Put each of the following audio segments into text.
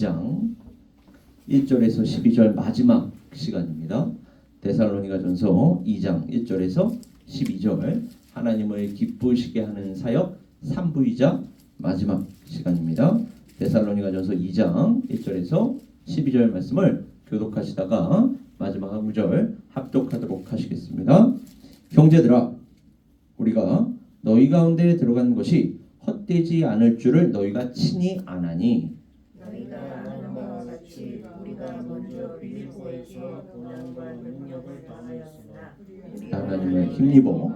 2장 1절에서 12절 마지막 시간입니다. 데살로니가전서 2장 1절에서 12절 하나님을 기쁘시게 하는 사역 3부이자 마지막 시간입니다. 데살로니가전서 2장 1절에서 12절 말씀을 교독하시다가 마지막 한 구절 합독하도록 하시겠습니다. 형제들아, 우리가 너희 가운데 들어간 것이 헛되지 않을 줄을 너희가 친히 아나니, 너희가 아는 바와 같이 우리가 먼저 빌립보에서 고난과 능력을 당하였으나 하나님을 힘입어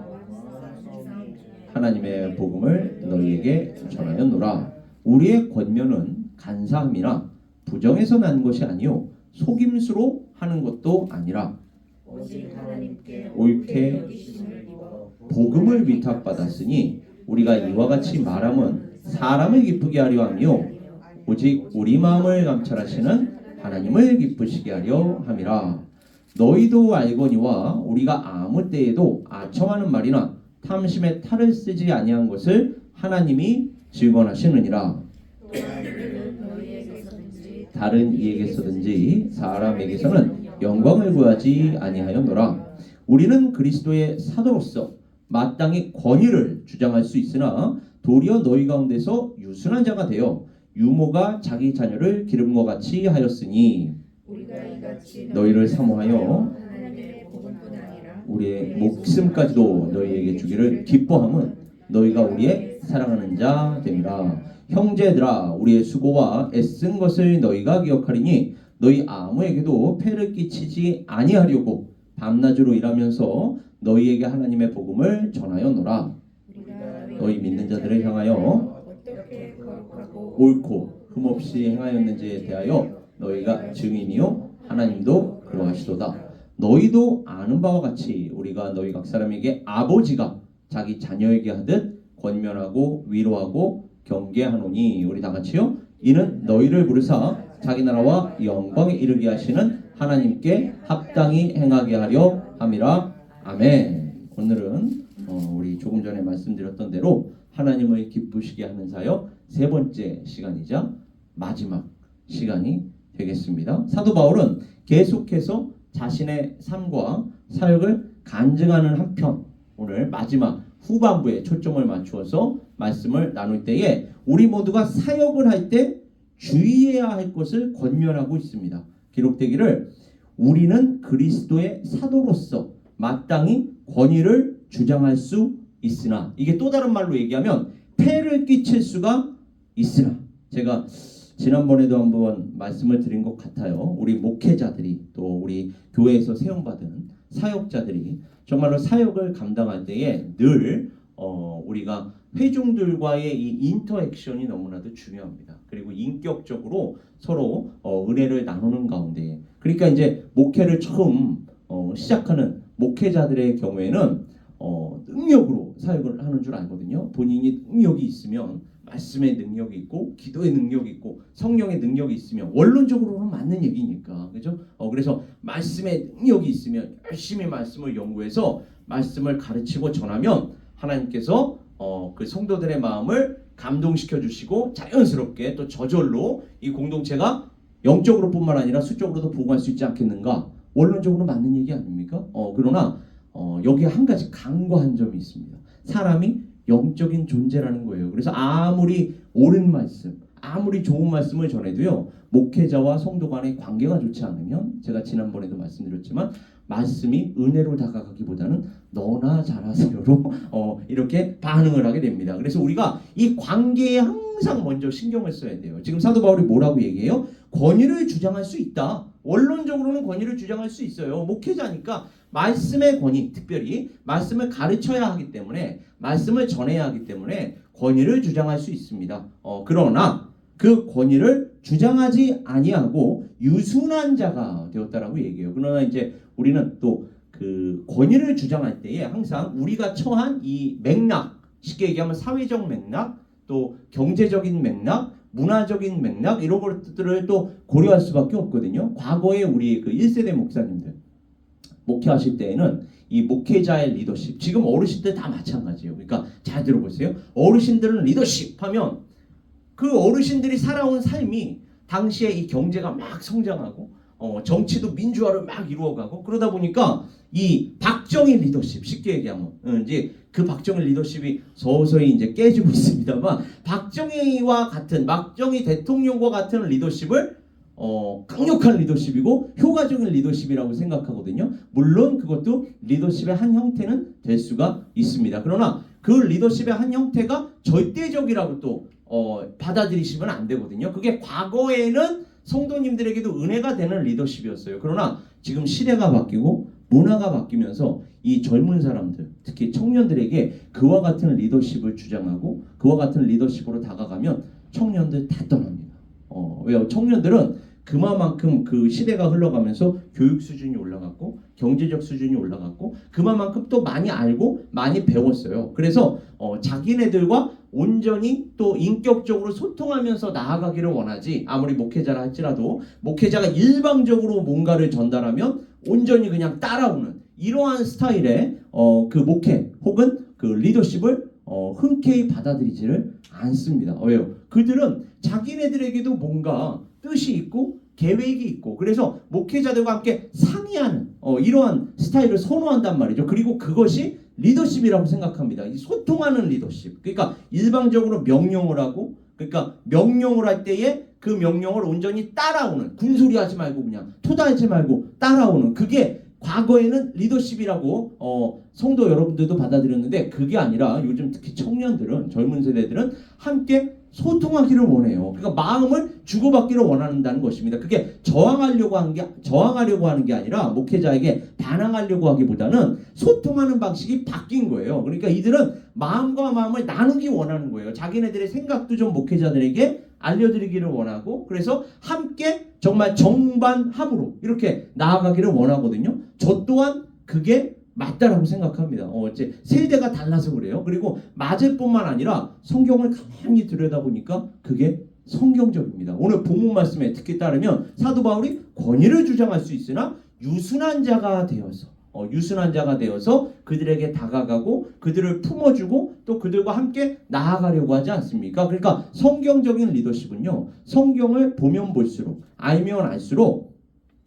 하나님의 복음을 너희에게 전하였노라. 우리의 권면은 간사함이나 부정에서 난 것이 아니요 속임수로 하는 것도 아니라 오직 하나님께 옳게 여기심을 입어 복음을 위탁받았으니 우리가 이와 같이 말함은 사람을 기쁘게 하려 하며 오직 우리 마음을 감찰하시는 하나님을 기쁘시게 하려 함이라. 너희도 알거니와 우리가 아무 때에도 아첨하는 말이나 탐심의 탈을 쓰지 아니한 것을 하나님이 증언하시느니라. 또한 우리는 너희에게서든지 다른 이에게서든지 사람에게서는 영광을 구하지 아니하였노라. 우리는 그리스도의 사도로서 마땅히 권위를 주장할 수 있으나 도리어 너희 가운데서 유순한 자가 되어 유모가 자기 자녀를 기름과 같이 하였으니 우리가 이같이 너희를 사모하여 하나님의 복음뿐 아니라 우리의 목숨까지도 너희에게 주기를 기뻐함은 너희가 우리의 사랑하는 자 됨이라. 형제들아, 우리의 수고와 애쓴 것을 너희가 기억하리니 너희 아무에게도 폐를 끼치지 아니하려고 밤낮으로 일하면서 너희에게 하나님의 복음을 전하였노라. 너희 믿는 자들을 향하여 어떻게 거룩하고 옳고 흠없이 행하였는지에 대하여 너희가 증인이요 하나님도 그러하시도다. 너희도 아는 바와 같이 우리가 너희 각 사람에게 아버지가 자기 자녀에게 하듯 권면하고 위로하고 경계하노니, 우리 다 같이요. 이는 너희를 부르사 자기 나라와 영광에 이르게 하시는 하나님께 합당히 행하게 하려 함이라. 아멘. 오늘은 우리 조금 전에 말씀드렸던 대로 하나님을 기쁘시게 하는 사역 세 번째 시간이자 마지막 시간이 되겠습니다. 사도 바울은 계속해서 자신의 삶과 사역을 간증하는 한편 오늘 마지막 후반부에 초점을 맞추어서 말씀을 나눌 때에 우리 모두가 사역을 할 때 주의해야 할 것을 권면하고 있습니다. 기록되기를 우리는 그리스도의 사도로서 마땅히 권위를 주장할 수 있으나, 이게 또 다른 말로 얘기하면 폐를 끼칠 수가 있으나, 제가 지난번에도 한번 말씀을 드린 것 같아요. 우리 목회자들이 또 우리 교회에서 세움받은 사역자들이 정말로 사역을 감당할 때에 늘 우리가 회중들과의 이 인터액션이 너무나도 중요합니다. 그리고 인격적으로 서로 은혜를 나누는 가운데, 그러니까 이제 목회를 처음 시작하는 목회자들의 경우에는 능력으로 사역을 하는 줄 알거든요. 본인이 능력이 있으면 말씀의 능력이 있고 기도의 능력이 있고 성령의 능력이 있으면 원론적으로는 맞는 얘기니까, 그죠? 그래서 말씀의 능력이 있으면 열심히 말씀을 연구해서 말씀을 가르치고 전하면 하나님께서 그 성도들의 마음을 감동시켜 주시고 자연스럽게 또 저절로 이 공동체가 영적으로뿐만 아니라 수적으로도 부흥할 수 있지 않겠는가? 원론적으로 맞는 얘기 아닙니까? 그러나 여기에 한 가지 간과한 점이 있습니다. 사람이 영적인 존재라는 거예요. 그래서 아무리 옳은 말씀, 아무리 좋은 말씀을 전해도요, 목회자와 성도 간의 관계가 좋지 않으면, 제가 지난번에도 말씀드렸지만 말씀이 은혜로 다가가기보다는 너나 잘하세요로 이렇게 반응을 하게 됩니다. 그래서 우리가 이 관계에 항상 먼저 신경을 써야 돼요. 지금 사도 바울이 뭐라고 얘기해요? 권위를 주장할 수 있다. 원론적으로는 권위를 주장할 수 있어요. 목회자니까 말씀의 권위, 특별히 말씀을 가르쳐야 하기 때문에, 말씀을 전해야 하기 때문에 권위를 주장할 수 있습니다. 그러나 그 권위를 주장하지 아니하고 유순한 자가 되었다라고 얘기해요. 그러나 이제 우리는 또 그 권위를 주장할 때에 항상 우리가 처한 이 맥락, 쉽게 얘기하면 사회적 맥락, 또 경제적인 맥락, 문화적인 맥락, 이런 것들을 또 고려할 수밖에 없거든요. 과거에 우리 그 1세대 목사님들 목회하실 때에는 이 목회자의 리더십, 지금 어르신들 다 마찬가지예요. 그러니까 잘 들어보세요. 어르신들은 리더십 하면 그 어르신들이 살아온 삶이 당시에 이 경제가 막 성장하고 정치도 민주화를 막 이루어가고 그러다 보니까 이 박정희 리더십 쉽게 얘기하면 이제 그 박정희 리더십이 서서히 이제 깨지고 있습니다만 박정희 대통령과 같은 리더십을 강력한 리더십이고 효과적인 리더십이라고 생각하거든요. 물론 그것도 리더십의 한 형태는 될 수가 있습니다. 그러나 그 리더십의 한 형태가 절대적이라고 또 받아들이시면 안 되거든요. 그게 과거에는 성도님들에게도 은혜가 되는 리더십이었어요. 그러나 지금 시대가 바뀌고 문화가 바뀌면서 이 젊은 사람들, 특히 청년들에게 그와 같은 리더십을 주장하고 그와 같은 리더십으로 다가가면 청년들 다 떠납니다. 왜요? 청년들은 그만큼 그 시대가 흘러가면서 교육 수준이 올라갔고 경제적 수준이 올라갔고 그만큼 또 많이 알고 많이 배웠어요. 그래서 자기네들과 온전히 또 인격적으로 소통하면서 나아가기를 원하지, 아무리 목회자라 할지라도 목회자가 일방적으로 뭔가를 전달하면 온전히 그냥 따라오는 이러한 스타일의 그 목회 혹은 그 리더십을 흔쾌히 받아들이지를 않습니다. 왜요? 그들은 자기네들에게도 뭔가 뜻이 있고 계획이 있고 그래서 목회자들과 함께 상의하는 이러한 스타일을 선호한단 말이죠. 그리고 그것이 리더십이라고 생각합니다. 이 소통하는 리더십. 그러니까 일방적으로 명령을 하고, 그러니까 명령을 할 때에 그 명령을 온전히 따라오는, 군소리 하지 말고 그냥 토달지 말고 따라오는, 그게 과거에는 리더십이라고 성도 여러분들도 받아들였는데 그게 아니라 요즘 특히 청년들은, 젊은 세대들은 함께 소통하기를 원해요. 그러니까 마음을 주고받기를 원한다는 것입니다. 그게 저항하려고 하는 게 아니라 목회자에게 반항하려고 하기보다는 소통하는 방식이 바뀐 거예요. 그러니까 이들은 마음과 마음을 나누기 원하는 거예요. 자기네들의 생각도 좀 목회자들에게 알려드리기를 원하고, 그래서 함께 정말 정반합으로 이렇게 나아가기를 원하거든요. 저 또한 그게 맞다라고 생각합니다. 이제 세대가 달라서 그래요. 그리고 맞을 뿐만 아니라 성경을 가만히 들여다보니까 그게 성경적입니다. 오늘 본문 말씀에 특히 따르면 사도 바울이 권위를 주장할 수 있으나 유순한 자가 되어서 그들에게 다가가고 그들을 품어주고 또 그들과 함께 나아가려고 하지 않습니까? 그러니까 성경적인 리더십은요, 성경을 보면 볼수록, 알면 알수록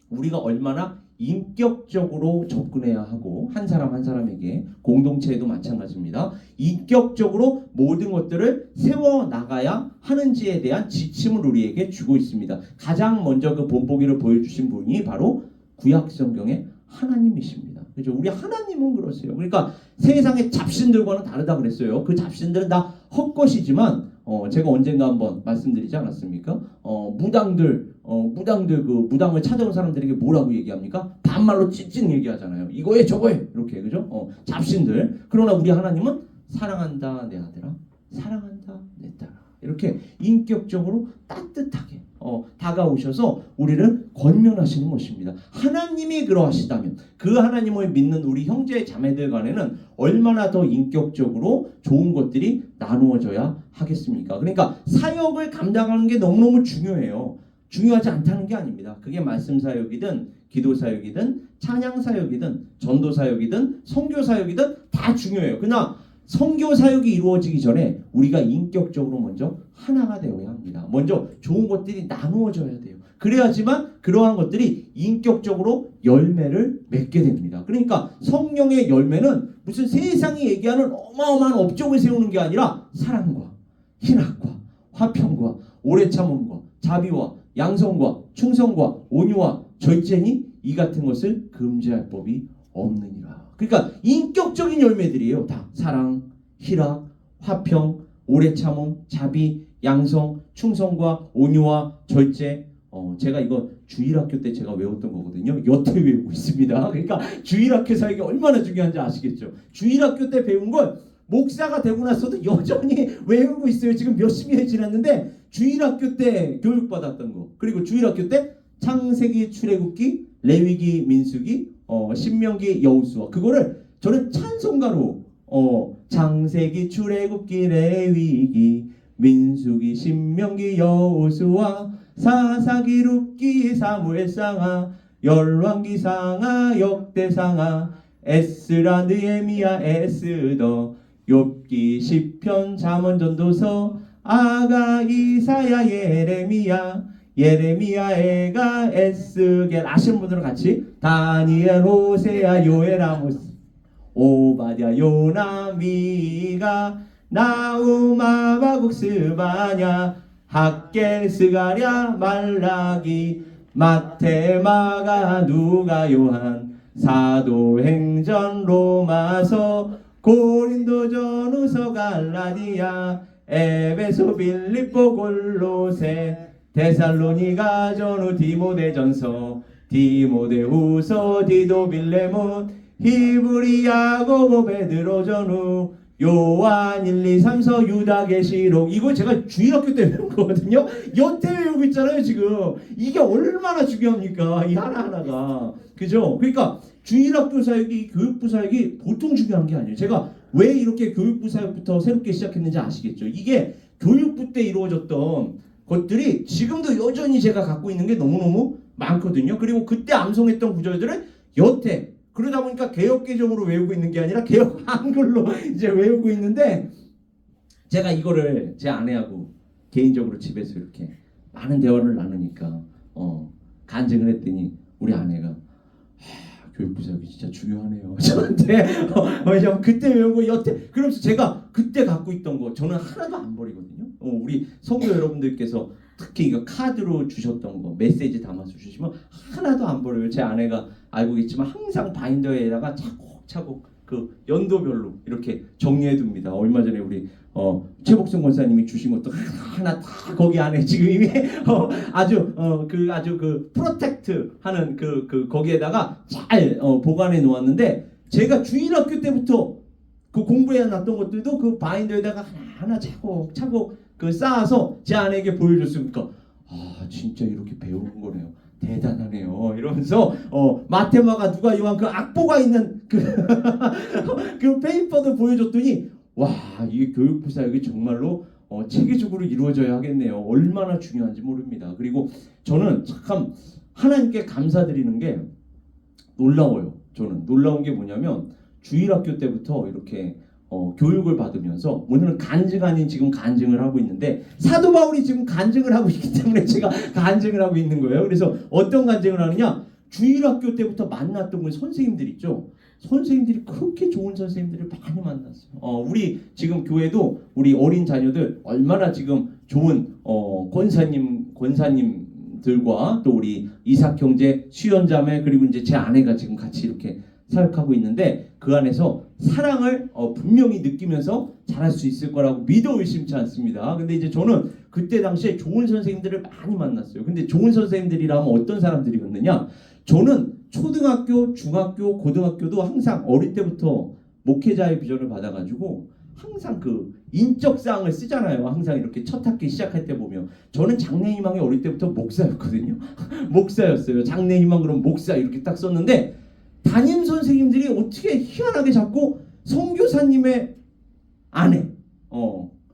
우리가 얼마나 인격적으로 접근해야 하고, 한 사람 한 사람에게, 공동체에도 마찬가지입니다. 인격적으로 모든 것들을 세워나가야 하는지에 대한 지침을 우리에게 주고 있습니다. 가장 먼저 그 본보기를 보여주신 분이 바로 구약성경의 하나님이십니다. 그렇죠? 우리 하나님은 그러세요. 그러니까 세상의 잡신들과는 다르다 그랬어요. 그 잡신들은 다 헛것이지만 제가 언젠가 한번 말씀드리지 않았습니까? 무당들 그 무당을 찾아온 사람들에게 뭐라고 얘기합니까? 반말로 찌찌 얘기하잖아요. 이거에 저거에 이렇게, 그죠? 잡신들. 그러나 우리 하나님은 사랑한다 내 아들아, 사랑한다 내 딸아, 이렇게 인격적으로 따뜻하게 다가오셔서 우리를 권면하시는 것입니다. 하나님이 그러하시다면 그 하나님을 믿는 우리 형제 자매들 간에는 얼마나 더 인격적으로 좋은 것들이 나누어져야 하겠습니까? 그러니까 사역을 감당하는 게 너무너무 중요해요. 중요하지 않다는 게 아닙니다. 그게 말씀 사역이든 기도 사역이든 찬양 사역이든 전도 사역이든 선교 사역이든 다 중요해요. 그러나 선교 사역이 이루어지기 전에 우리가 인격적으로 먼저 하나가 되어야 합니다. 먼저 좋은 것들이 나누어져야 돼요. 그래야지만 그러한 것들이 인격적으로 열매를 맺게 됩니다. 그러니까 성령의 열매는 무슨 세상이 얘기하는 어마어마한 업적을 세우는 게 아니라 사랑과 희락과 화평과 오래 참음과 자비와 양성과 충성과 온유와 절제니 이 같은 것을 금지할 법이 없느니라. 그러니까 인격적인 열매들이에요. 다 사랑, 희락, 화평, 오래 참음, 자비, 양성, 충성과 온유와 절제. 제가 이거 주일학교 때 제가 외웠던 거거든요. 여태 외우고 있습니다. 그러니까 주일학교 사역이 얼마나 중요한지 아시겠죠? 주일학교 때 배운 걸 목사가 되고 나서도 여전히 외우고 있어요. 지금 몇십 년이 지났는데 주일학교 때 교육받았던 거, 그리고 주일학교 때 창세기, 출애굽기, 레위기, 민수기, 신명기, 여호수아, 그거를 저는 찬송가로 창세기, 출애굽기, 레위기, 민수기, 신명기, 여호수아, 사사기, 룻기, 사무엘상하, 열왕기상하, 역대상하, 에스라, 느헤미야, 에스더, 욥기, 시편, 잠언, 전도서, 아가, 이사야, 예레미야, 예레미야, 에가, 에스겔 아시는 분들은 같이 다니엘, 호세아, 요엘, 아모스, 오바댜, 요나, 미가, 나움, 하박국, 스바냐, 학겔, 스가랴, 말라기, 마태, 마가, 누가, 요한, 사도행전, 로마서, 고린도전, 후서, 갈라디아, 에베소, 빌립보, 골로새, 데살로니가, 전후, 디모데전서, 디모데후서, 디도, 빌레몬, 히브리, 야고보, 베드로, 전후, 요한, 1, 2, 3서, 유다, 계시록. 이거 제가 주일학교 때 배운 거거든요. 여태 외우고 있잖아요 지금. 이게 얼마나 중요합니까 이 하나하나가. 그죠? 그러니까 주일학교 사역이, 교육부 사역이 보통 중요한 게 아니에요. 제가 왜 이렇게 교육부 사역부터 새롭게 시작했는지 아시겠죠? 이게 교육부 때 이루어졌던 것들이 지금도 여전히 제가 갖고 있는 게 너무너무 많거든요. 그리고 그때 암송했던 구절들을 여태, 그러다 보니까 개혁 개정으로 외우고 있는 게 아니라 개혁 한글로 이제 외우고 있는데, 제가 이거를 제 아내하고 개인적으로 집에서 이렇게 많은 대화를 나누니까 간증을 했더니 우리 아내가 교육부 사역이 진짜 중요하네요 저한테. 왜냐면 그때 외운 거 여태, 그러면서 제가 그때 갖고 있던 거 저는 하나도 안 버리거든요. 우리 성도 여러분들께서 특히 이거 카드로 주셨던 거 메시지 담아서 주시면 하나도 안 버려요. 제 아내가 알고 있지만 항상 바인더에다가 차곡차곡 그 연도별로 이렇게 정리해 둡니다. 얼마 전에 우리 최복성 권사님이 주신 것도 하나 다 거기 안에 지금 이미 아주 그 프로텍트 하는 그 거기에다가 잘 보관해 놓았는데, 제가 주일학교 때부터 그 공부해 놨던 것들도 그 바인더에다가 하나 차곡차곡 그 쌓아서 제 아내에게 보여줬으니까 아 진짜 이렇게 배우는 거네요. 대단하네요. 이러면서 마테마가 누가 요한 그 악보가 있는 그 페이퍼도 보여줬더니 와 이게 교육부 사역이 정말로 체계적으로 이루어져야 하겠네요. 얼마나 중요한지 모릅니다. 그리고 저는 참 하나님께 감사드리는 게 놀라워요. 저는 놀라운 게 뭐냐면 주일학교 때부터 이렇게 교육을 받으면서, 오늘은 간증 아닌 지금 간증을 하고 있는데 사도 바울이 지금 간증을 하고 있기 때문에 제가 간증을 하고 있는 거예요. 그래서 어떤 간증을 하느냐, 주일학교 때부터 만났던 그 선생님들 있죠. 선생님들이 그렇게 좋은 선생님들을 많이 만났어요. 우리 지금 교회도 우리 어린 자녀들 얼마나 지금 좋은 권사님들과 또 우리 이삭 형제, 수연자매, 그리고 이제 제 아내가 지금 같이 이렇게 사역하고 있는데, 그 안에서 사랑을 분명히 느끼면서 잘할 수 있을 거라고 믿어 의심치 않습니다. 근데 이제 저는 그때 당시에 좋은 선생님들을 많이 만났어요. 근데 좋은 선생님들이라면 어떤 사람들이었느냐, 저는 초등학교, 중학교, 고등학교도 항상 어릴 때부터 목회자의 비전을 받아가지고 항상 그 인적사항을 쓰잖아요. 항상 이렇게 첫 학기 시작할 때 보면 저는 장래희망이 어릴 때부터 목사였거든요. 목사였어요. 장래희망 그럼 목사 이렇게 딱 썼는데, 담임 선생님들이 어떻게 희한하게 자꾸 선교사님의 아내,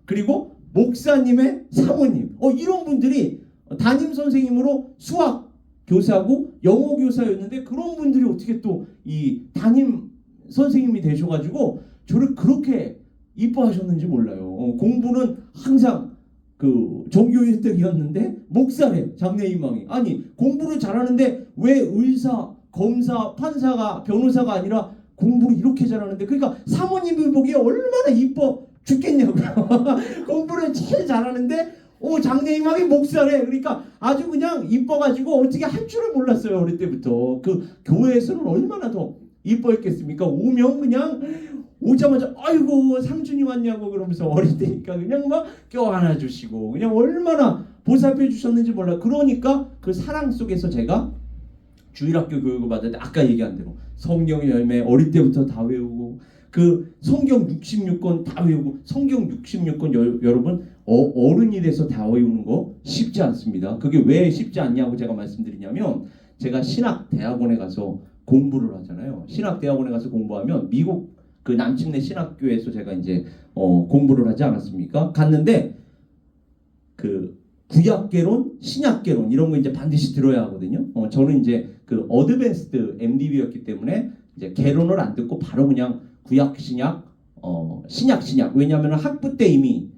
그리고 목사님의 사모님, 이런 분들이 담임 선생님으로 수학 교사고 영어 교사였는데, 그런 분들이 어떻게 또 이 담임 선생님이 되셔가지고 저를 그렇게 이뻐하셨는지 몰라요. 공부는 항상 그 전교 1등이었는데 목사래, 장래희망이. 아니 공부를 잘하는데 왜 의사, 검사, 판사가, 변호사가 아니라 공부를 이렇게 잘하는데, 그러니까 사모님을 보기에 얼마나 이뻐 죽겠냐고요. 공부를 제일 잘하는데 장래희망이 목사래. 그러니까 아주 그냥 이뻐가지고 어떻게 할 줄을 몰랐어요. 어릴 때부터. 그 교회에서는 얼마나 더 이뻐했겠습니까? 오면 그냥 오자마자 아이고 상준이 왔냐고 그러면서 어릴 때니까 그냥 막 껴안아 주시고 그냥 얼마나 보살펴 주셨는지 몰라. 그러니까 그 사랑 속에서 제가 주일학교 교육을 받을 때 아까 얘기한 대로 성경의 열매 어릴 때부터 다 외우고, 그 성경 66권 다 외우고, 성경 66권 여러분 어른이 돼서 다 외우는 거 쉽지 않습니다. 그게 왜 쉽지 않냐고 제가 말씀드리냐면, 제가 신학대학원에 가서 공부를 하잖아요. 신학대학원에 가서 공부하면 미국 그 남침내 신학교에서 제가 이제 공부를 하지 않았습니까? 갔는데 그 구약개론, 신약개론 이런 거 이제 반드시 들어야 하거든요. 저는 이제 그 어드밴스드 MDB였기 때문에 이제 개론을 안 듣고 바로 그냥 구약, 신약, 신약. 왜냐하면 학부 때 이미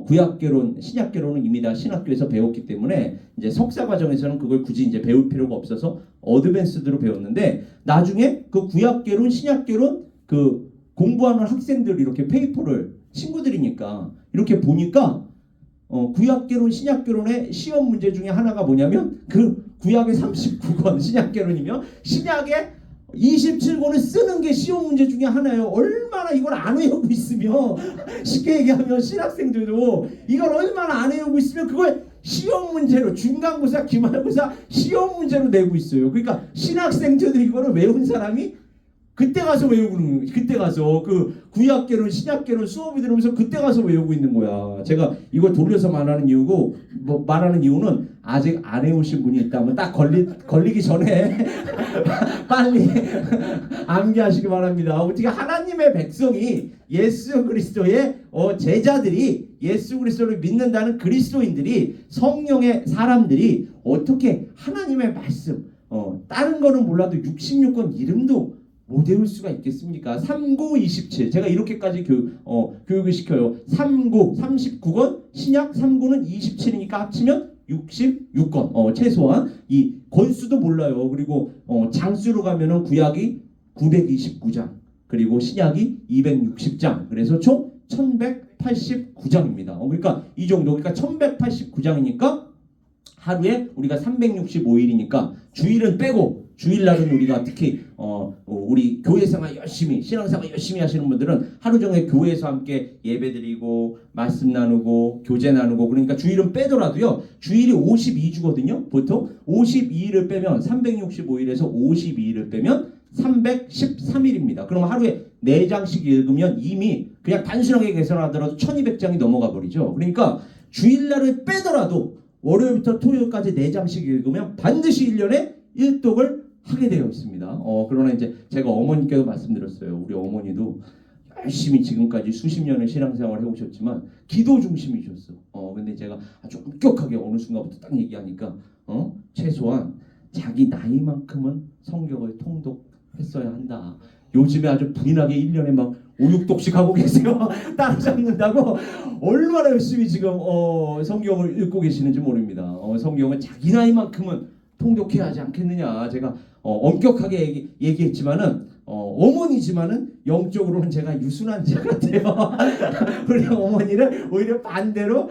구약계론, 신약계론은 이미 다 신학교에서 배웠기 때문에 이제 석사 과정에서는 그걸 굳이 이제 배울 필요가 없어서 어드밴스드로 배웠는데 나중에 그 구약계론, 신약계론 그 공부하는 학생들 이렇게 페이퍼를 친구들이니까 이렇게 보니까 구약계론, 신약계론의 시험 문제 중에 하나가 뭐냐면 그 구약의 39권 신약계론이며 신약의 27권을 쓰는 게 시험 문제 중에 하나예요. 얼마나 이걸 안 외우고 있으면 쉽게 얘기하면 신학생들도 이걸 얼마나 안 외우고 있으면 그걸 시험 문제로 중간고사, 기말고사 시험 문제로 내고 있어요. 그러니까 신학생들도 이거를 외운 사람이 그때 가서 외우고 있는 거예요. 그때 가서 그 구약계론, 신약계론 수업이 들으면서 그때 가서 외우고 있는 거야. 제가 이걸 돌려서 말하는 이유고 말하는 이유는 아직 안 외우신 분이 있다면 딱 걸리기 전에 빨리 암기하시기 바랍니다. 어떻게 하나님의 백성이 예수 그리스도의 제자들이 예수 그리스도를 믿는다는 그리스도인들이 성령의 사람들이 어떻게 하나님의 말씀 다른 거는 몰라도 66권 이름도 못 외울 수가 있겠습니까? 39, 27 제가 이렇게까지 교육을 시켜요. 39, 39권 신약 39는 27이니까 합치면 66권 최소한 이 권수도 몰라요. 그리고 장수로 가면은 구약이 929장 그리고 신약이 260장 그래서 총 1189장입니다. 그러니까 이 정도 그러니까 1189장이니까 하루에 우리가 365일이니까 주일은 빼고 주일날은 우리가 특히 우리 교회생활 열심히 신앙생활 열심히 하시는 분들은 하루 종일 교회에서 함께 예배드리고 말씀 나누고 교제 나누고 그러니까 주일은 빼더라도요 주일이 52주거든요. 보통 52일을 빼면 365일에서 52일을 빼면 313일입니다. 그럼 하루에 4장씩 읽으면 이미 그냥 단순하게 계산하더라도 1200장이 넘어가 버리죠. 그러니까 주일날을 빼더라도 월요일부터 토요일까지 4장씩 읽으면 반드시 1년에 1독을 하게 되어 있습니다. 그러나 이제 제가 어머니께도 말씀드렸어요. 우리 어머니도 열심히 지금까지 수십 년을 신앙생활을 해오셨지만 기도 중심이셨어. 근데 제가 아주 엄격하게 어느 순간부터 딱 얘기하니까 최소한 자기 나이만큼은 성경을 통독했어야 한다. 요즘에 아주 부인하게 1년에 막 5, 6독씩 하고 계세요. 따라잡는다고 얼마나 열심히 지금 성경을 읽고 계시는지 모릅니다. 성경은 자기 나이만큼은 통독해야 하지 않겠느냐. 제가 엄격하게 얘기했지만은 어머니지만은 영적으로는 제가 유순한자 같아요. 우리 어머니를 오히려 반대로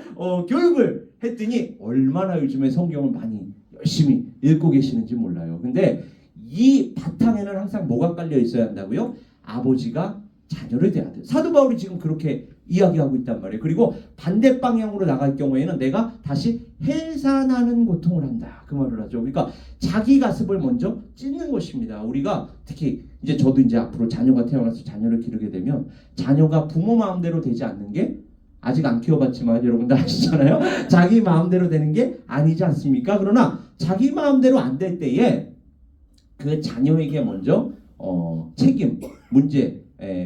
교육을 했더니 얼마나 요즘에 성경을 많이 열심히 읽고 계시는지 몰라요. 근데 이 바탕에는 항상 뭐가 깔려 있어야 한다고요? 아버지가 자녀를 대해야 돼요. 사도 바울이 지금 그렇게 이야기하고 있단 말이에요. 그리고 반대 방향으로 나갈 경우에는 내가 다시 해산하는 고통을 한다. 그 말을 하죠. 그러니까 자기 가슴을 먼저 찢는 것입니다. 우리가 특히 이제 저도 이제 앞으로 자녀가 태어나서 자녀를 기르게 되면 자녀가 부모 마음대로 되지 않는 게 아직 안 키워봤지만 여러분들 아시잖아요. 자기 마음대로 되는 게 아니지 않습니까? 그러나 자기 마음대로 안 될 때에 그 자녀에게 먼저 책임, 문제,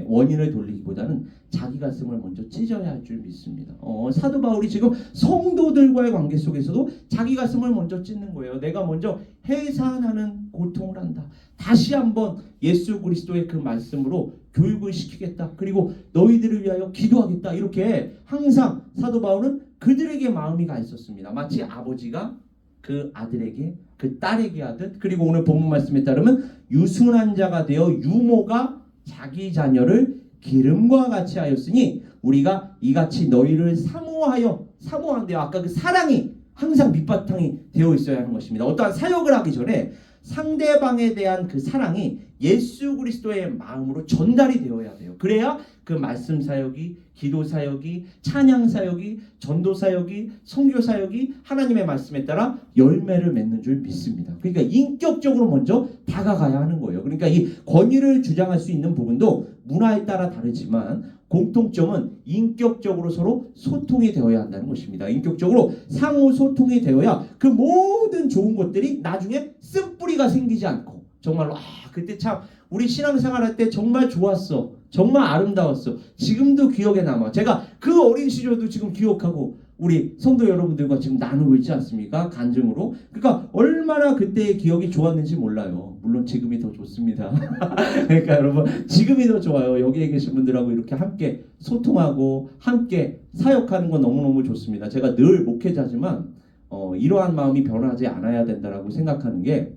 원인을 돌리기보다는 자기 가슴을 먼저 찢어야 할 줄 믿습니다. 사도 바울이 지금 성도들과의 관계 속에서도 자기 가슴을 먼저 찢는 거예요. 내가 먼저 해산하는 고통을 한다. 다시 한번 예수 그리스도의 그 말씀으로 교육을 시키겠다. 그리고 너희들을 위하여 기도하겠다. 이렇게 항상 사도 바울은 그들에게 마음이 가 있었습니다. 마치 아버지가 그 아들에게 그 딸에게 하듯 그리고 오늘 본문 말씀에 따르면 유순한 자가 되어 유모가 자기 자녀를 기름과 같이 하였으니 우리가 이같이 너희를 사모한대요. 아까 그 사랑이 항상 밑바탕이 되어 있어야 하는 것입니다. 어떠한 사역을 하기 전에 상대방에 대한 그 사랑이 예수 그리스도의 마음으로 전달이 되어야 돼요. 그래야 그 말씀 사역이, 기도 사역이, 찬양 사역이, 전도 사역이, 선교 사역이 하나님의 말씀에 따라 열매를 맺는 줄 믿습니다. 그러니까 인격적으로 먼저 다가가야 하는 거예요. 그러니까 이 권위를 주장할 수 있는 부분도 문화에 따라 다르지만 공통점은 인격적으로 서로 소통이 되어야 한다는 것입니다. 인격적으로 상호 소통이 되어야 그 모든 좋은 것들이 나중에 쓴뿌리가 생기지 않고 정말로 그때 참 우리 신앙생활할 때 정말 좋았어. 정말 아름다웠어. 지금도 기억에 남아. 제가 그 어린 시절도 지금 기억하고 우리 성도 여러분들과 지금 나누고 있지 않습니까? 간증으로. 그러니까 얼마나 그때의 기억이 좋았는지 몰라요. 물론 지금이 더 좋습니다. 그러니까 여러분 지금이 더 좋아요. 여기에 계신 분들하고 이렇게 함께 소통하고 함께 사역하는 건 너무너무 좋습니다. 제가 늘 목회자지만 이러한 마음이 변하지 않아야 된다라고 생각하는 게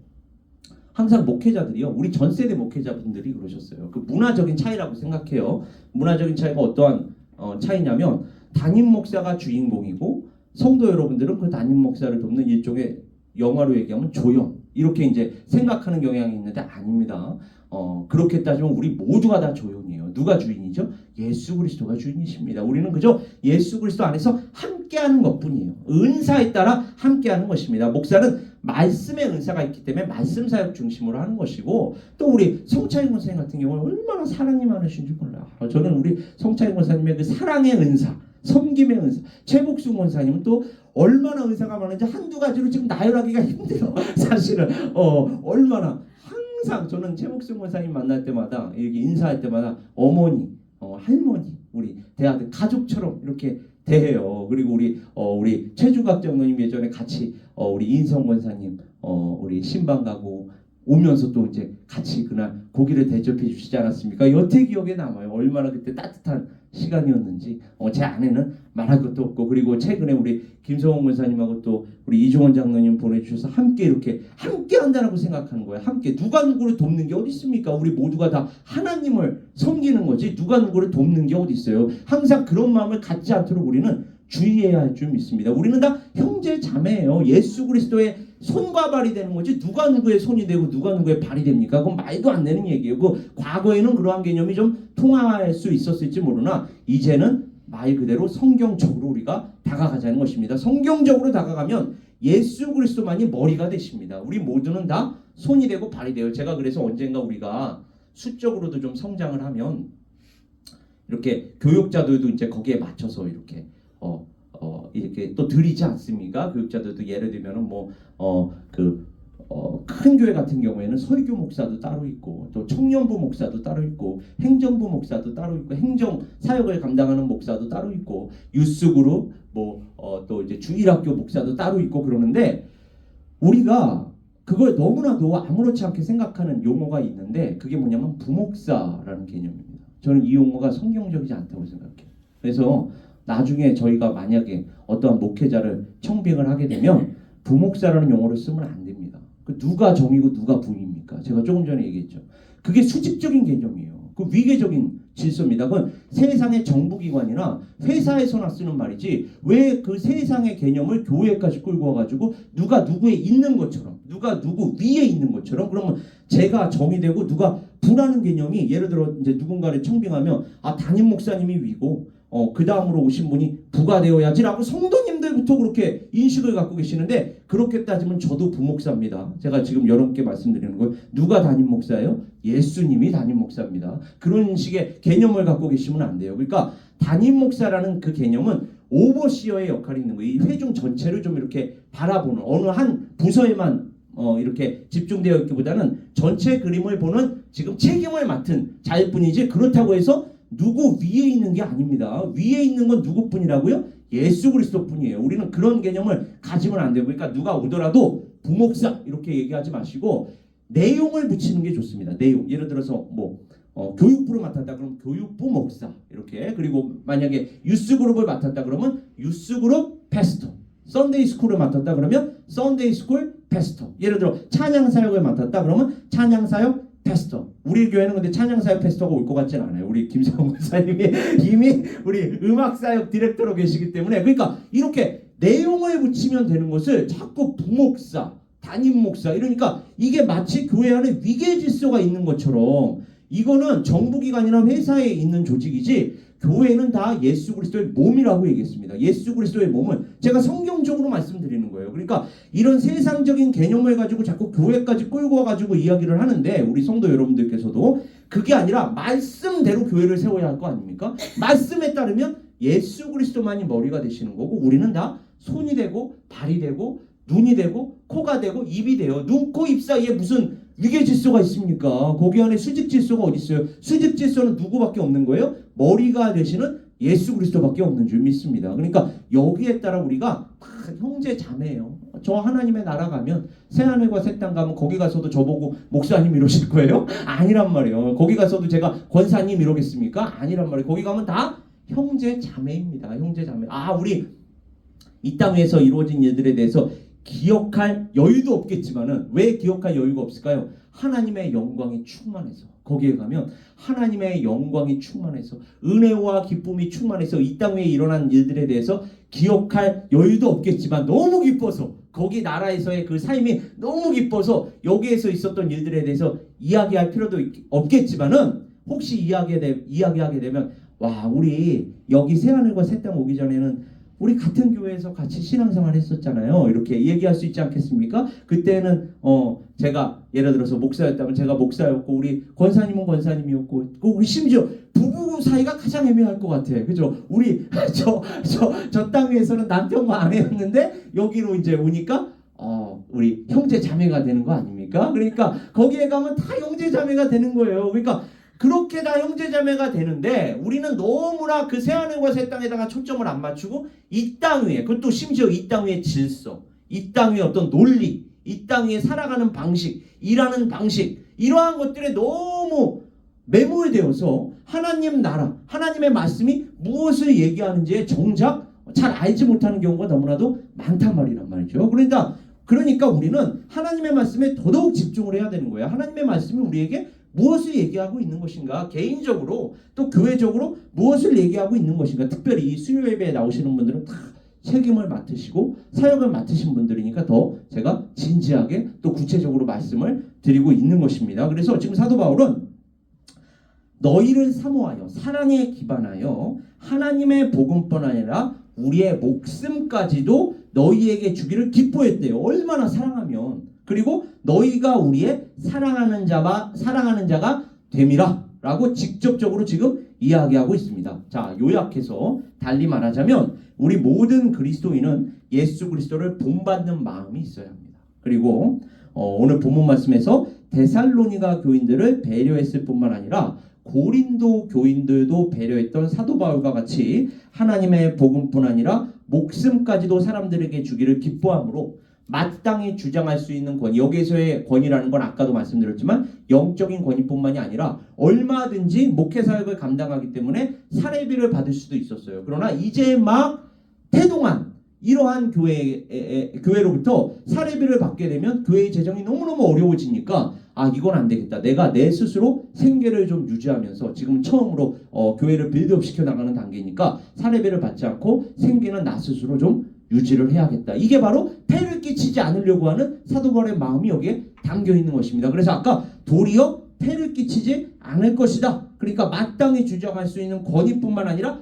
항상 목회자들이요. 우리 전 세대 목회자분들이 그러셨어요. 그 문화적인 차이라고 생각해요. 문화적인 차이가 어떠한 차이냐면 담임 목사가 주인공이고 성도 여러분들은 그 담임 목사를 돕는 일종의 영화로 얘기하면 조연 이렇게 이제 생각하는 경향이 있는데 아닙니다. 그렇게 따지면 우리 모두가 다 조연이에요. 누가 주인이죠? 예수 그리스도가 주인이십니다. 우리는 그저 예수 그리스도 안에서 함께하는 것뿐이에요. 은사에 따라 함께하는 것입니다. 목사는 말씀의 은사가 있기 때문에 말씀 사역 중심으로 하는 것이고 또 우리 성차인 권사님 같은 경우는 얼마나 사랑이 많으신지 몰라요. 저는 우리 성차인 권사님의 그 사랑의 은사 섬김의 은사 최복순 권사님은 또 얼마나 은사가 많은지 한두 가지로 지금 나열하기가 힘들어. 사실은 얼마나 항상 저는 최복순 권사님 만날 때마다 이렇게 인사할 때마다 어머니 할머니 우리 대아들 가족처럼 이렇게 대해요. 그리고 우리 최주각 장로님 예전에 같이 우리 인성 권사님 우리 신방 가고 오면서 또 이제 같이 그날 고기를 대접해 주시지 않았습니까? 여태 기억에 남아요. 얼마나 그때 따뜻한 시간이었는지. 제 아내는 말할 것도 없고 그리고 최근에 우리 김성원 권사님하고 또 우리 이종원 장로님 보내주셔서 함께 이렇게 함께 한다라고 생각하는 거예요. 함께 누가 누구를 돕는 게 어디 있습니까? 우리 모두가 다 하나님을 섬기는 거지 누가 누구를 돕는 게 어디 있어요? 항상 그런 마음을 갖지 않도록 우리는 주의해야 할 줄 믿습니다. 우리는 다 형제 자매예요. 예수 그리스도의 손과 발이 되는 거지 누가 누구의 손이 되고 누가 누구의 발이 됩니까? 그건 말도 안 되는 얘기예요. 과거에는 그러한 개념이 좀 통할 수 있었을지 모르나 이제는 말 그대로 성경적으로 우리가 다가가자는 것입니다. 성경적으로 다가가면 예수 그리스도만이 머리가 되십니다. 우리 모두는 다 손이 되고 발이 돼요. 제가 그래서 언젠가 우리가 수적으로도 좀 성장을 하면 이렇게 교육자들도 이제 거기에 맞춰서 이렇게 또 드리지 않습니까? 교육자들도 예를 들면은 큰 교회 같은 경우에는 설교 목사도 따로 있고 또 청년부 목사도 따로 있고 행정부 목사도 따로 있고 행정 사역을 감당하는 목사도 따로 있고 유스그룹 또 이제 주일학교 목사도 따로 있고 그러는데 우리가 그걸 너무나도 아무렇지 않게 생각하는 용어가 있는데 그게 뭐냐면 부목사라는 개념입니다. 저는 이 용어가 성경적이지 않다고 생각해요. 그래서 나중에 저희가 만약에 어떠한 목회자를 청빙을 하게 되면 부목사라는 용어를 쓰면 안 됩니다. 누가 정이고 누가 부입니까? 제가 조금 전에 얘기했죠. 그게 수직적인 개념이에요. 그 위계적인 질서입니다. 그건 세상의 정부기관이나 회사에서나 쓰는 말이지 왜 그 세상의 개념을 교회까지 끌고 와가지고 누가 누구에 있는 것처럼 누가 누구 위에 있는 것처럼 그러면 제가 정이 되고 누가 부라는 개념이 예를 들어 이제 누군가를 청빙하면 담임 목사님이 위고 그 다음으로 오신 분이 부가 되어야지라고 성도님들부터 그렇게 인식을 갖고 계시는데 그렇게 따지면 저도 부목사입니다. 제가 지금 여러분께 말씀드리는 건 누가 담임 목사예요? 예수님이 담임 목사입니다. 그런 식의 개념을 갖고 계시면 안 돼요. 그러니까 담임 목사라는 그 개념은 오버시어의 역할이 있는 거예요. 이 회중 전체를 좀 이렇게 바라보는 어느 한 부서에만 이렇게 집중되어 있기보다는 전체 그림을 보는 지금 책임을 맡은 자일 뿐이지 그렇다고 해서 누구 위에 있는 게 아닙니다. 위에 있는 건 누구뿐이라고요? 예수 그리스도뿐이에요. 우리는 그런 개념을 가지면 안 되고 그러니까 누가 오더라도 부목사 이렇게 얘기하지 마시고 내용을 붙이는 게 좋습니다. 내용. 예를 들어서 교육부를 맡았다 그러면 교육부 목사 이렇게 그리고 만약에 유스그룹을 맡았다 그러면 유스그룹 패스터 썬데이 스쿨을 맡았다 그러면 썬데이 스쿨 패스터 예를 들어 찬양사역을 맡았다 그러면 찬양사역 패스터. 우리 교회는 근데 찬양사역 패스터가 올 것 같지는 않아요. 우리 김성훈 목사님이 이미 우리 음악사역 디렉터로 계시기 때문에 그러니까 이렇게 내용을 붙이면 되는 것을 자꾸 부목사, 담임 목사 이러니까 이게 마치 교회 안에 위계 질서가 있는 것처럼 이거는 정부기관이나 회사에 있는 조직이지 교회는 다 예수 그리스도의 몸이라고 얘기했습니다. 예수 그리스도의 몸은 제가 성경적으로 말씀드리는 거예요. 그러니까 이런 세상적인 개념을 가지고 자꾸 교회까지 끌고 와가지고 이야기를 하는데 우리 성도 여러분들께서도 그게 아니라 말씀대로 교회를 세워야 할 거 아닙니까? 말씀에 따르면 예수 그리스도만이 머리가 되시는 거고 우리는 다 손이 되고 발이 되고 눈이 되고 코가 되고 입이 돼요. 눈, 코, 입 사이에 무슨 위계 질서가 있습니까? 거기 안에 수직 질서가 어디 있어요? 수직 질서는 누구밖에 없는 거예요? 머리가 되시는 예수 그리스도밖에 없는 줄 믿습니다. 그러니까 여기에 따라 우리가 형제 자매예요. 저 하나님의 나라 가면 새하늘과 새 땅 가면 거기 가서도 저보고 목사님 이러실 거예요? 아니란 말이에요. 거기 가서도 제가 권사님 이러겠습니까? 아니란 말이에요. 거기 가면 다 형제 자매입니다. 형제 자매. 우리 이 땅 위에서 이루어진 일들에 대해서 기억할 여유도 없겠지만은 왜 기억할 여유가 없을까요? 하나님의 영광이 충만해서 거기에 가면 하나님의 영광이 충만해서 은혜와 기쁨이 충만해서 이 땅 위에 일어난 일들에 대해서 기억할 여유도 없겠지만 너무 기뻐서 거기 나라에서의 그 삶이 너무 기뻐서 여기에서 있었던 일들에 대해서 이야기할 필요도 없겠지만은 혹시 이야기하게 되면 와 우리 여기 새하늘과 새 땅 오기 전에는 우리 같은 교회에서 같이 신앙생활 했었잖아요. 이렇게 얘기할 수 있지 않겠습니까? 그때는 제가 예를 들어서 목사였다면 제가 목사였고 우리 권사님은 권사님이었고 우리 심지어 부부 사이가 가장 애매할 것 같아. 그죠? 우리 저 땅 위에서는 남편과 아내였는데 여기로 이제 오니까 우리 형제 자매가 되는 거 아닙니까? 그러니까 거기에 가면 다 형제 자매가 되는 거예요. 그러니까 그렇게 다 형제자매가 되는데 우리는 너무나 그 새하늘과 새 땅에다가 초점을 안 맞추고 이 땅 위에 그것도 심지어 이 땅 위의 질서 이 땅 위의 어떤 논리 이 땅 위에 살아가는 방식 일하는 방식 이러한 것들에 너무 매몰되어서 하나님 나라 하나님의 말씀이 무엇을 얘기하는지에 정작 잘 알지 못하는 경우가 너무나도 많단 말이란 말이죠. 그러니까 우리는 하나님의 말씀에 더더욱 집중을 해야 되는 거예요. 하나님의 말씀이 우리에게 무엇을 얘기하고 있는 것인가 개인적으로 또 교회적으로 무엇을 얘기하고 있는 것인가 특별히 수요 예배에 나오시는 분들은 다 책임을 맡으시고 사역을 맡으신 분들이니까 더 제가 진지하게 또 구체적으로 말씀을 드리고 있는 것입니다. 그래서 지금 사도 바울은 너희를 사모하여 사랑에 기반하여 하나님의 복음뿐 아니라 우리의 목숨까지도 너희에게 주기를 기뻐했대요. 얼마나 사랑하면 그리고 너희가 우리의 사랑하는 자가 됨이라 라고 직접적으로 지금 이야기하고 있습니다. 자, 요약해서 달리 말하자면 우리 모든 그리스도인은 예수 그리스도를 본받는 마음이 있어야 합니다. 그리고 오늘 본문 말씀에서 데살로니가 교인들을 배려했을 뿐만 아니라 고린도 교인들도 배려했던 사도 바울과 같이 하나님의 복음뿐 아니라 목숨까지도 사람들에게 주기를 기뻐함으로 마땅히 주장할 수 있는 권위 여기에서의 권위라는 건 아까도 말씀드렸지만 영적인 권위뿐만이 아니라 얼마든지 목회사역을 감당하기 때문에 사례비를 받을 수도 있었어요. 그러나 이제 막 태동한 이러한 교회로부터 사례비를 받게 되면 교회의 재정이 너무너무 어려워지니까 이건 안 되겠다. 내가 내 스스로 생계를 좀 유지하면서 지금 처음으로 교회를 빌드업 시켜 나가는 단계니까 사례비를 받지 않고 생계는 나 스스로 좀 유지를 해야겠다. 이게 바로 폐를 끼치지 않으려고 하는 사도 바울의 마음이 여기에 담겨 있는 것입니다. 그래서 아까 도리어 폐를 끼치지 않을 것이다. 그러니까 마땅히 주장할 수 있는 권위뿐만 아니라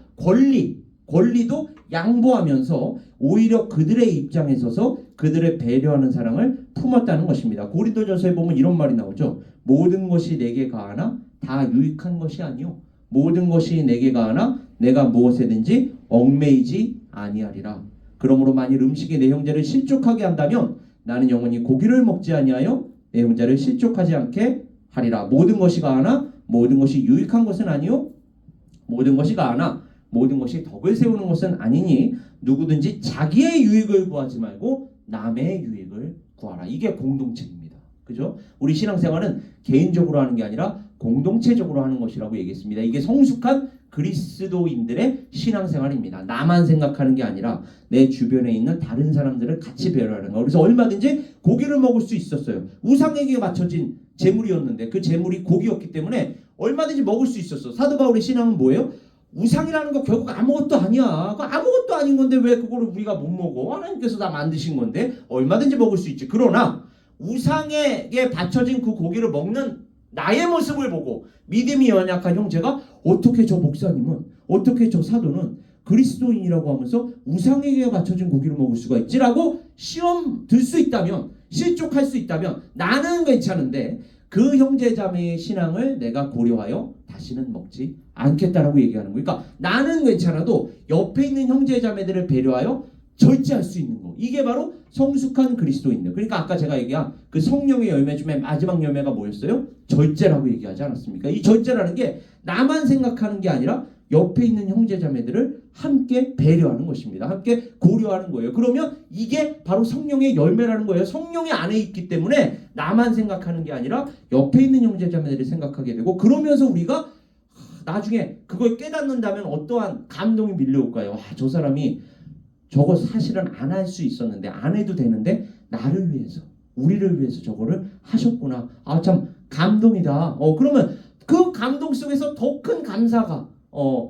권리도 양보하면서 오히려 그들의 입장에 서서 그들을 배려하는 사랑을 품었다는 것입니다. 고린도전서에 보면 이런 말이 나오죠. 모든 것이 내게 가하나 다 유익한 것이 아니요 모든 것이 내게 가하나 내가 무엇에든지 얽매이지 아니하리라. 그러므로 만일 음식이 내 형제를 실족하게 한다면 나는 영원히 고기를 먹지 아니하여 내 형제를 실족하지 않게 하리라. 모든 것이 가하나 모든 것이 유익한 것은 아니요 모든 것이 가하나 모든 것이 덕을 세우는 것은 아니니 누구든지 자기의 유익을 구하지 말고 남의 유익을 구하라. 이게 공동체입니다. 그죠? 우리 신앙생활은 개인적으로 하는 게 아니라 공동체적으로 하는 것이라고 얘기했습니다. 이게 성숙한 그리스도인들의 신앙생활입니다. 나만 생각하는 게 아니라 내 주변에 있는 다른 사람들을 같이 배려하는 거. 그래서 얼마든지 고기를 먹을 수 있었어요. 우상에게 바쳐진 제물이었는데 그 제물이 고기였기 때문에 얼마든지 먹을 수 있었어. 사도 바울의 신앙은 뭐예요? 우상이라는 거 결국 아무것도 아니야. 그 아무것도 아닌 건데 왜 그거를 우리가 못 먹어? 하나님께서 다 만드신 건데 얼마든지 먹을 수 있지. 그러나 우상에게 바쳐진 그 고기를 먹는 나의 모습을 보고 믿음이 연약한 형제가 어떻게 저 목사님은 어떻게 저 사도는 그리스도인이라고 하면서 우상에게 바쳐진 고기를 먹을 수가 있지라고 시험 들 수 있다면 실족할 수 있다면 나는 괜찮은데 그 형제자매의 신앙을 내가 고려하여 다시는 먹지 않겠다라고 얘기하는 거예요. 그러니까 나는 괜찮아도 옆에 있는 형제자매들을 배려하여 절제할 수 있는 거. 이게 바로 성숙한 그리스도인들. 그러니까 아까 제가 얘기한 그 성령의 열매 중에 마지막 열매가 뭐였어요? 절제라고 얘기하지 않았습니까? 이 절제라는 게 나만 생각하는 게 아니라 옆에 있는 형제자매들을 함께 배려하는 것입니다. 함께 고려하는 거예요. 그러면 이게 바로 성령의 열매라는 거예요. 성령이 안에 있기 때문에 나만 생각하는 게 아니라 옆에 있는 형제자매들이 생각하게 되고, 그러면서 우리가 나중에 그걸 깨닫는다면 어떠한 감동이 밀려올까요? 와, 저 사람이 저거 사실은 안 할 수 있었는데, 안 해도 되는데 나를 위해서, 우리를 위해서 저거를 하셨구나. 아, 참 감동이다. 그러면 그 감동 속에서 더 큰 감사가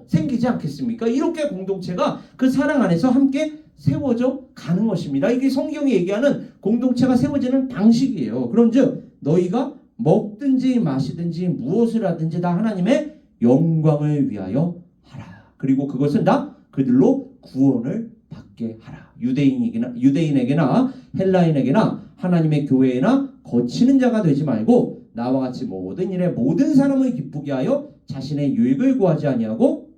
생기지 않겠습니까? 이렇게 공동체가 그 사랑 안에서 함께 세워져 가는 것입니다. 이게 성경이 얘기하는 공동체가 세워지는 방식이에요. 그런즉 너희가 먹든지 마시든지 무엇을 하든지 다 하나님의 영광을 위하여 하라. 그리고 그것은 다 그들로 구원을 받게 하라. 유대인에게나 헬라인에게나 하나님의 교회에나 거치는 자가 되지 말고 나와 같이 모든 일에 모든 사람을 기쁘게 하여 자신의 유익을 구하지 아니하고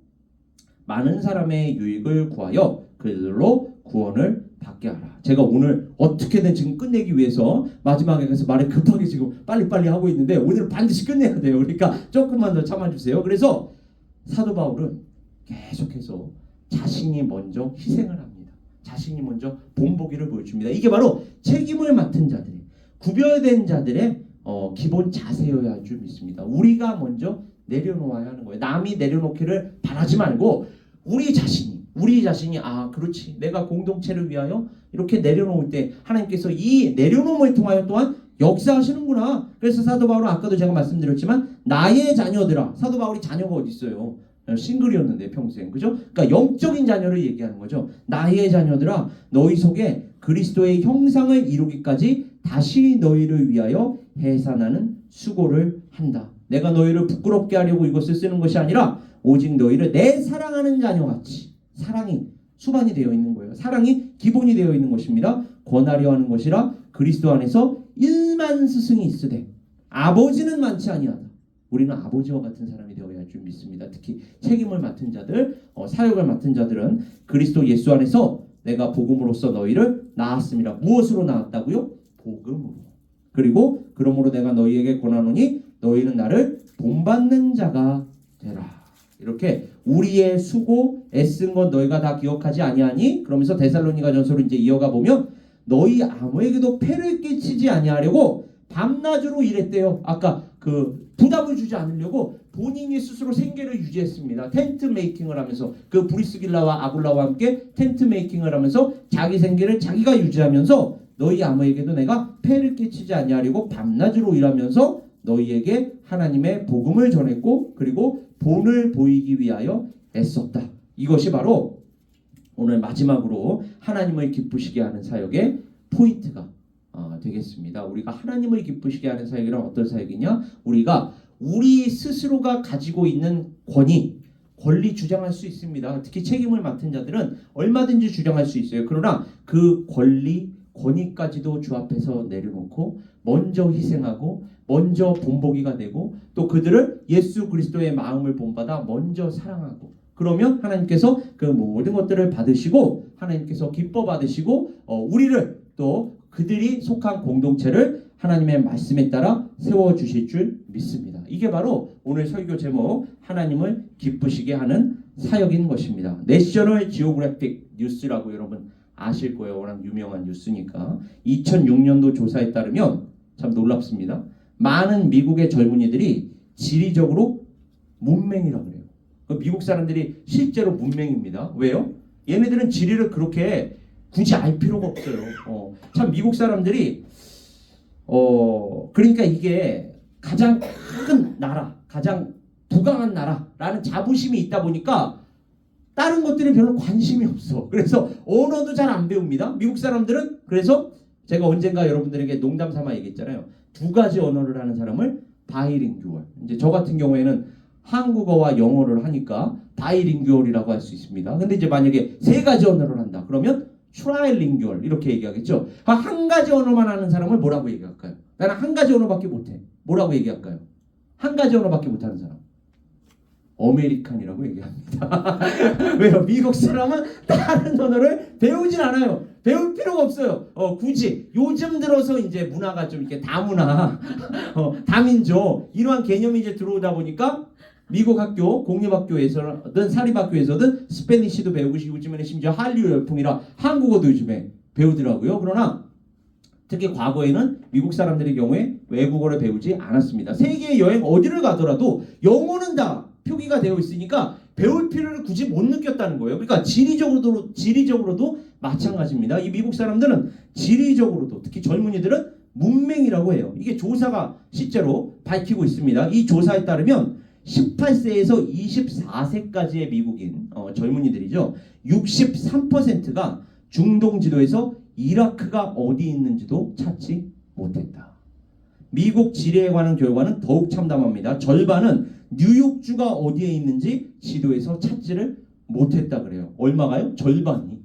많은 사람의 유익을 구하여 그들로 구원을 받게 하라. 제가 오늘 어떻게든 지금 끝내기 위해서 마지막에 가서 말을 급하게 지금 빨리빨리 하고 있는데 오늘은 반드시 끝내야 돼요. 그러니까 조금만 더 참아주세요. 그래서 사도 바울은 계속해서 자신이 먼저 희생을 합니다. 자신이 먼저 본보기를 보여줍니다. 이게 바로 책임을 맡은 자들의, 구별된 자들의 기본 자세여야 할 줄 믿습니다. 우리가 먼저 내려놓아야 하는 거예요. 남이 내려놓기를 바라지 말고 우리 자신이 아 그렇지, 내가 공동체를 위하여 이렇게 내려놓을 때 하나님께서 이 내려놓음을 통하여 또한 역사하시는구나. 그래서 사도 바울은 아까도 제가 말씀드렸지만 나의 자녀들아, 사도 바울이 자녀가 어디 있어요? 싱글이었는데 평생, 그죠? 그러니까 영적인 자녀를 얘기하는 거죠. 나의 자녀들아, 너희 속에 그리스도의 형상을 이루기까지 다시 너희를 위하여 해산하는 수고를 한다. 내가 너희를 부끄럽게 하려고 이것을 쓰는 것이 아니라 오직 너희를 내 사랑하는 자녀같이, 사랑이 수반이 되어 있는 거예요. 사랑이 기본이 되어 있는 것입니다. 권하려 하는 것이라 그리스도 안에서 1만 스승이 있으되 아버지는 많지 아니하다. 우리는 아버지와 같은 사람이 되어야 할 줄 믿습니다. 특히 책임을 맡은 자들, 사역을 맡은 자들은 그리스도 예수 안에서 내가 복음으로써 너희를 낳았습니다. 무엇으로 낳았다고요? 복음으로. 그리고 그러므로 내가 너희에게 권하노니 너희는 나를 본받는 자가 되라. 이렇게 우리의 수고 애쓴 것 너희가 다 기억하지 아니하니? 그러면서 데살로니가전서로 이제 이어가 보면 너희 아무에게도 폐를 끼치지 아니하려고 밤낮으로 일했대요. 아까 그 부담을 주지 않으려고 본인이 스스로 생계를 유지했습니다. 텐트 메이킹을 하면서 그 브리스길라와 아굴라와 함께 텐트 메이킹을 하면서 자기 생계를 자기가 유지하면서 너희 아무에게도 내가 폐를 끼치지 아니하려고 밤낮으로 일하면서 너희에게 하나님의 복음을 전했고 그리고 본을 보이기 위하여 애썼다. 이것이 바로 오늘 마지막으로 하나님을 기쁘시게 하는 사역의 포인트가 되겠습니다. 우리가 하나님을 기쁘시게 하는 사역이란 어떤 사역이냐? 우리가 우리 스스로가 가지고 있는 권리 주장할 수 있습니다. 특히 책임을 맡은 자들은 얼마든지 주장할 수 있어요. 그러나 그 권위까지도 주 앞에서 내려놓고 먼저 희생하고 먼저 본보기가 되고 또 그들을 예수 그리스도의 마음을 본받아 먼저 사랑하고 그러면 하나님께서 그 모든 것들을 받으시고 하나님께서 기뻐 받으시고 우리를 또 그들이 속한 공동체를 하나님의 말씀에 따라 세워주실 줄 믿습니다. 이게 바로 오늘 설교 제목 하나님을 기쁘시게 하는 사역인 것입니다. 내셔널 지오그래픽 뉴스라고 여러분 아실 거예요. 워낙 유명한 뉴스니까. 2006년도 조사에 따르면 참 놀랍습니다. 많은 미국의 젊은이들이 지리적으로 문맹이라고 그래요. 미국 사람들이 실제로 문맹입니다. 왜요? 얘네들은 지리를 그렇게 굳이 알 필요가 없어요. 참 미국 사람들이 그러니까 이게 가장 큰 나라, 가장 부강한 나라라는 자부심이 있다 보니까 다른 것들이 별로 관심이 없어. 그래서 언어도 잘 안 배웁니다. 미국 사람들은. 그래서 제가 언젠가 여러분들에게 농담 삼아 얘기했잖아요. 2가지 언어를 하는 사람을 바이링규얼. 이제 저 같은 경우에는 한국어와 영어를 하니까 바이링규얼이라고 할 수 있습니다. 근데 이제 만약에 3가지 언어를 한다. 그러면 트라이링규얼 이렇게 얘기하겠죠. 한 가지 언어만 하는 사람을 뭐라고 얘기할까요? 나는 한 가지 언어밖에 못해. 뭐라고 얘기할까요? 한 가지 언어밖에 못하는 사람. 아메리칸이라고 얘기합니다. 왜요? 미국 사람은 다른 언어를 배우진 않아요. 배울 필요가 없어요. 굳이 요즘 들어서 이제 문화가 좀 이렇게 다문화, 다민족 이러한 개념이 이제 들어오다 보니까 미국 학교, 공립학교에서든 사립학교에서든 스페니쉬도 배우고 요즘에는 심지어 한류 열풍이라 한국어도 요즘에 배우더라고요. 그러나 특히 과거에는 미국 사람들의 경우에 외국어를 배우지 않았습니다. 세계 여행 어디를 가더라도 영어는 다 표기가 되어 있으니까 배울 필요를 굳이 못 느꼈다는 거예요. 그러니까 지리적으로도 마찬가지입니다. 이 미국 사람들은 지리적으로도 특히 젊은이들은 문맹이라고 해요. 이게 조사가 실제로 밝히고 있습니다. 이 조사에 따르면 18세에서 24세까지의 미국인 젊은이들이죠. 63%가 중동 지도에서 이라크가 어디 있는지도 찾지 못했다. 미국 지리에 관한 결과는 더욱 참담합니다. 절반은 뉴욕주가 어디에 있는지 지도에서 찾지를 못했다 그래요. 얼마가요? 절반이.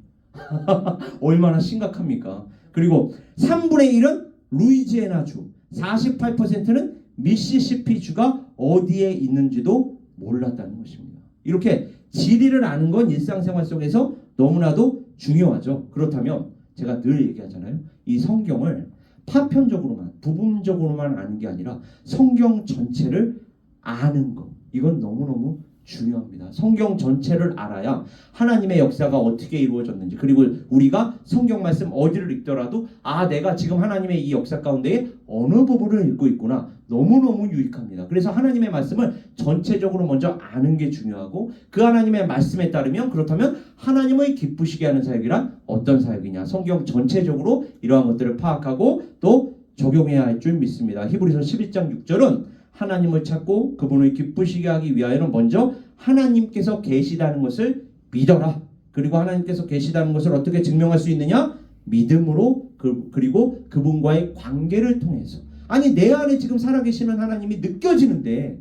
얼마나 심각합니까? 그리고 3분의 1은 루이지애나주, 48%는 미시시피주가 어디에 있는지도 몰랐다는 것입니다. 이렇게 지리를 아는 건 일상생활 속에서 너무나도 중요하죠. 그렇다면 제가 늘 얘기하잖아요. 이 성경을 파편적으로만, 부분적으로만 아는 게 아니라 성경 전체를 아는 것. 이건 너무너무 중요합니다. 성경 전체를 알아야 하나님의 역사가 어떻게 이루어졌는지, 그리고 우리가 성경 말씀 어디를 읽더라도 내가 지금 하나님의 이 역사 가운데 어느 부분을 읽고 있구나. 너무너무 유익합니다. 그래서 하나님의 말씀을 전체적으로 먼저 아는 게 중요하고, 그 하나님의 말씀에 따르면, 그렇다면 하나님을 기쁘시게 하는 사역이란 어떤 사역이냐, 성경 전체적으로 이러한 것들을 파악하고 또 적용해야 할 줄 믿습니다. 히브리서 11장 6절은 하나님을 찾고 그분을 기쁘시게 하기 위하여는 먼저 하나님께서 계시다는 것을 믿어라. 그리고 하나님께서 계시다는 것을 어떻게 증명할 수 있느냐? 믿음으로, 그리고 그분과의 관계를 통해서. 아니, 내 안에 지금 살아계시는 하나님이 느껴지는데,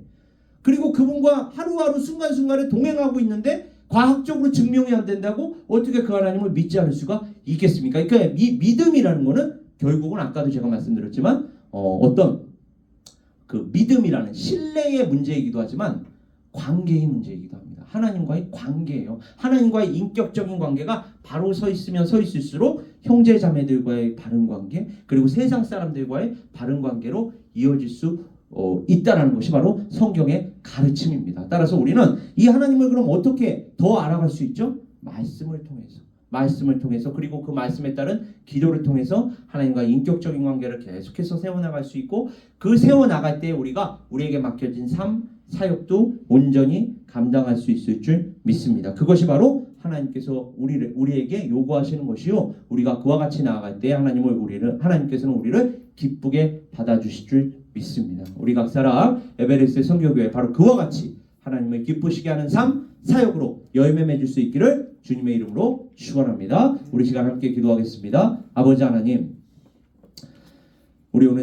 그리고 그분과 하루하루 순간순간을 동행하고 있는데 과학적으로 증명이 안 된다고 어떻게 그 하나님을 믿지 않을 수가 있겠습니까? 그러니까 이 믿음이라는 거는 결국은 아까도 제가 말씀드렸지만 어떤 그 믿음이라는 신뢰의 문제이기도 하지만 관계의 문제이기도 합니다. 하나님과의 관계예요. 하나님과의 인격적인 관계가 바로 서 있으면 서 있을수록 형제 자매들과의 바른 관계, 그리고 세상 사람들과의 바른 관계로 이어질 수 있다라는 것이 바로 성경의 가르침입니다. 따라서 우리는 이 하나님을 그럼 어떻게 더 알아갈 수 있죠? 말씀을 통해서, 그리고 그 말씀에 따른 기도를 통해서 하나님과 인격적인 관계를 계속해서 세워나갈 수 있고, 그 세워나갈 때 우리에게 맡겨진 삶, 사역도 온전히 감당할 수 있을 줄 믿습니다. 그것이 바로 하나님께서 우리에게 요구하시는 것이요, 우리가 그와 같이 나아갈 때 하나님께서는 우리를 기쁘게 받아주실 줄 믿습니다. 우리 각 사람 에베레스트 선교교회 바로 그와 같이 하나님을 기쁘시게 하는 삶, 사역으로 열매 맺을 수 있기를 주님의 이름으로 축원합니다. 우리 시간 함께 기도하겠습니다. 아버지 하나님, 우리 오늘